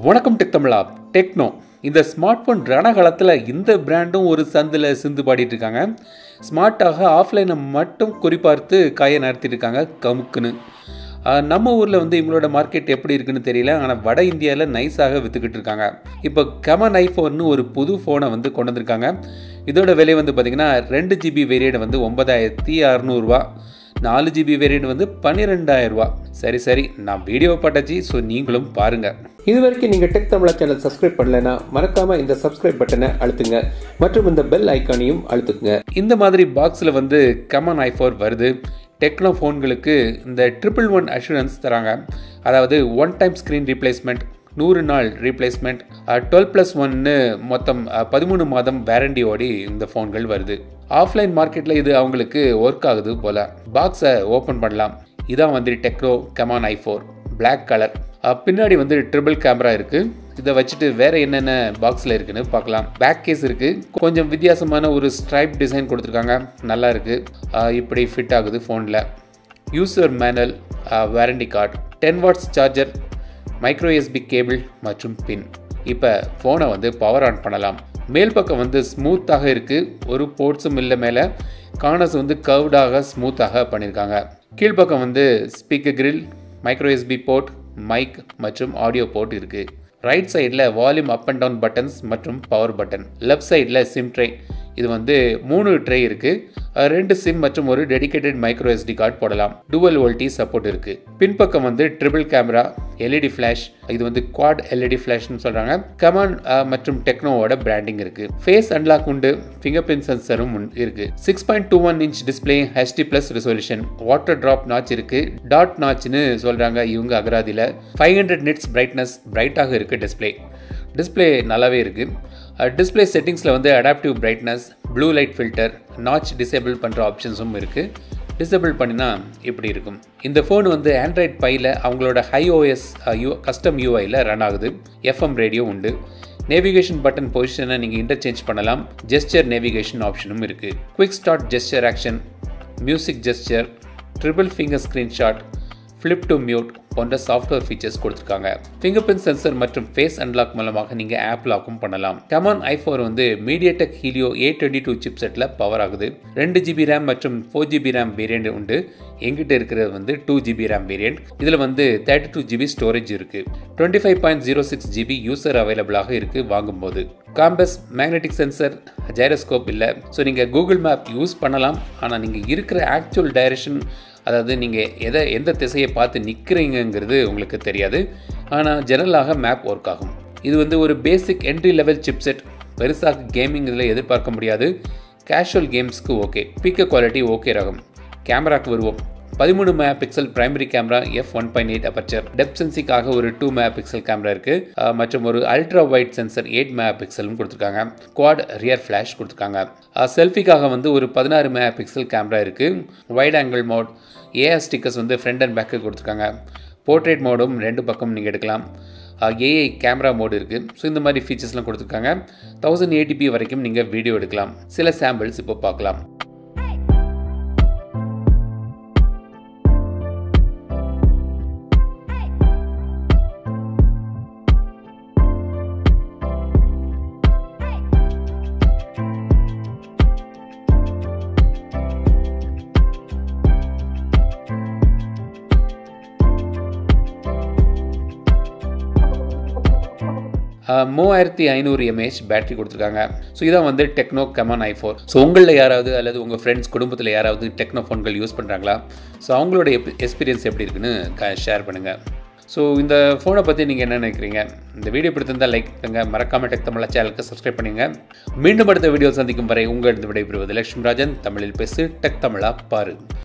வணக்கம் டெக் தமிழா. டெக்னோ இந்த smart phone ரணகாலத்தில் இந்த பிராண்டும் ஒரு சந்தில் சிந்து பாடிட்டு இருக்காங்க. ஸ்மார்ட்டாக ஆஃப்லைனை மட்டும் குறிப்பார்த்து காயை நடத்திட்டு இருக்காங்க கமுக்குன்னு. நம்ம ஊரில் இவங்களோட மார்க்கெட் எப்படி இருக்குன்னு தெரியல, ஆனால் வட இந்தியாவில் நைஸாக விற்றுக்கிட்டு இருக்காங்க. இப்போ கமன் ஐஃபோன்னு ஒரு புது ஃபோனை கொண்டு வந்திருக்காங்க. இதோட விலை பார்த்திங்கன்னா 2GB வேரியண்ட் 9600 4GB வேரியண்ட் 12000. சரி நான் வீடியோ பாட்டாச்சு, ஸோ நீங்களும் பாருங்கள். இது வரைக்கும் நீங்கள் டெக் தமிழா சேனல் சப்ஸ்கிரைப் பண்ணலைன்னா மறக்காமல் இந்த சப்ஸ்கிரைப் பட்டனை அழுத்துங்க மற்றும் இந்த பெல் ஐக்கானையும் அழுத்துங்க. இந்த மாதிரி பாக்ஸில் கமன் ஐ4 வருது. டெக்னோ ஃபோன்களுக்கு இந்த 111 அஷூரன்ஸ் தராங்க. அதாவது 1 டைம் ஸ்க்ரீன் ரீப்ளேஸ்மெண்ட், 100 நாள் ரீப்ளேஸ்மெண்ட், 12+1 மொத்தம் 13 மாதம் வேரண்டியோடி இந்த ஃபோன்கள் வருது. ஆஃப்லைன் மார்க்கெட்டில் இது அவங்களுக்கு ஒர்க் ஆகுது போல். பாக்ஸை ஓப்பன் பண்ணலாம். இதான் டெக்னோ கமான் ஐ4 பிளாக் கலர். பின்னாடி ட்ரிபிள் கேமரா இருக்குது. இதை வச்சுட்டு வேறு என்னென்ன பாக்ஸில் இருக்குன்னு பார்க்கலாம். பேக் கேஸ் இருக்குது. கொஞ்சம் வித்தியாசமான ஒரு ஸ்ட்ரைப் டிசைன் கொடுத்துருக்காங்க, நல்லா இருக்குது. இப்படி ஃபிட் ஆகுது ஃபோனில். User manual, warranty card, 10 watts charger, micro USB cable மற்றும் பின். இப்போ ஃபோனை பவர் ஆன் பண்ணலாம். மேல் பக்கம் ஸ்மூத்தாக இருக்குது, ஒரு போர்ட்ஸும் இல்லை. மேலே கார்னர்ஸ் கர்வ்டாக ஸ்மூத்தாக பண்ணியிருக்காங்க. கீழ்ப்பக்கம் speaker grill, micro USB port, mic மற்றும் ஆடியோ போர்ட் இருக்குது. ரைட் சைடில் volume up and down buttons மற்றும் பவர் பட்டன். லெஃப்ட் சைடில் சிம் ட்ரை. இது 3 ட்ரை இருக்குது. 2 சிம் மற்றும் ஒரு டெடிகேட்டட் மைக்ரோ SD கார்டு போடலாம். டுவல் வோல்டி சப்போர்ட் இருக்குது. பின்பக்கம் ட்ரிபிள் கேமரா, LED ஃப்ளாஷ். இது குவாட் LED ஃப்ளாஷ்னு சொல்கிறாங்க. கமான் மற்றும் டெக்னோவோட பிராண்டிங் இருக்குது. ஃபேஸ் அன்லாக் உண்டு. ஃபிங்கர் பிரிண்ட் சென்சரும் இருக்குது. 6.21 inch display, HD+ resolution. Water drop notch இருக்குது. டாட் நாச்னு சொல்கிறாங்க இவங்க அகராதியில். 500 நிட்ஸ் பிரைட்னஸ், பிரைட்டாக இருக்குது டிஸ்பிளே நல்லாவே இருக்குது. டிஸ்பிளே செட்டிங்ஸில் adaptive brightness, blue light filter, notch disable பண்ணுற ஆப்ஷன்ஸும் இருக்குது. டிசேபிள் பண்ணினா இப்படி இருக்கும். இந்த ஃபோன் ஆண்ட்ராய்ட் பையில் அவங்களோட iOS கஸ்டம் UIயில் ரன் ஆகுது. FM ரேடியோ உண்டு. நேவிகேஷன் பட்டன் பொசிஷனை நீங்கள் இன்டர்சேஞ்ச் பண்ணலாம். ஜெஸ்டர் நேவிகேஷன் ஆப்ஷனும் இருக்குது. Quick start gesture action, music gesture, triple finger screenshot, flip to mute போன்ற சாஃப்ட்வேர் ஃபீச்சர்ஸ் கொடுத்துருக்காங்க. ஃபிங்கர் பிரிண்ட் சென்சர் மற்றும் ஃபேஸ் அன்லாக் மூலமாக நீங்கள் ஆப் லாக்கும் பண்ணலாம். கமான் ஐ4 மீடியாடெக் ஹீலியோ A22 சிப்செட்டில் பவர் ஆகுது. 2GB ரேம் மற்றும் 4GB ரேம் வேரியண்ட் உண்டு. எங்கிட்ட இருக்கிறது 2GB ரேம் வேரியண்ட். இதில் 32GB ஸ்டோரேஜ் இருக்குது. 25.06GB யூசர் அவைலபிளாக இருக்குது வாங்கும்போது. காம்பஸ், மேக்னெட்டிக் சென்சர், ஜைரோஸ்கோப் இல்லை. ஸோ நீங்கள் கூகுள் மேப் யூஸ் பண்ணலாம். ஆனால் நீங்கள் இருக்கிற ஆக்சுவல் டைரக்ஷன், அதாவது நீங்கள் எந்த திசையை பார்த்து நிற்கிறீங்கிறது உங்களுக்கு தெரியாது. ஆனால் ஜெனரலாக மேப் ஒர்க் ஆகும். இது ஒரு பேசிக் என்ட்ரி லெவல் சிப்செட். பெருசாக கேமிங் இதில் எதிர்பார்க்க முடியாது. கேஷுவல் கேம்ஸ்க்கு ஓகே. பிக்கர் குவாலிட்டி ஓகே ரகம். கேமராக்கு வருவோம். 13 MP primary camera, f1.8 aperture. Depth சென்சிங்காக ஒரு 2 MP கேமரா இருக்குது. மற்றும் ஒரு அல்ட்ரா வைட் சென்சர் 8 MP கொடுத்துருக்காங்க. குவாட் ரியர் ஃப்ளாஷ் கொடுத்துருக்காங்க. செல்ஃபிக்காக ஒரு 16 MP கேமரா இருக்குது. Wide angle mode, AR stickers front and back கொடுத்துருக்காங்க. போர்ட்ரேட் மோடும் 2 பக்கம் நீங்கள் எடுக்கலாம். AI கேமரா மோடு இருக்குது. ஸோ இந்த மாதிரி ஃபீச்சர்ஸ்லாம் கொடுத்துருக்காங்க. 1080p வரைக்கும் நீங்கள் வீடியோ எடுக்கலாம். சில சாம்பிள்ஸ் இப்போ பார்க்கலாம். $3500 mAh பேட்டரி கொடுத்துருக்காங்க. ஸோ இதான் டெக்னோ கமான் ஐ4. ஸோ உங்களில் யாராவது அல்லது உங்கள் ஃப்ரெண்ட்ஸ் குடும்பத்தில் யாராவது டெக்னோ ஃபோன்கள் யூஸ் பண்ணுறாங்களா? ஸோ அவங்களோட எக்ஸ்பீரியன்ஸ் எப்படி இருக்குன்னு ஷேர் பண்ணுங்கள். ஸோ இந்த ஃபோனை பற்றி நீங்கள் என்ன நினைக்கிறீங்க? இந்த வீடியோ பிடித்திருந்தால் லைக் பண்ணுங்கள். மறக்காமல் டெக் தமிழா சேனலுக்கு சப்ஸ்கிரைப் பண்ணுங்க. மீண்டும் அடுத்த வீடியோ சந்திக்கும் வரை உங்கள் விடைபெறுவது லட்சுமி ராஜன். தமிழில் பேசு, டெக் தமிழா பாரு.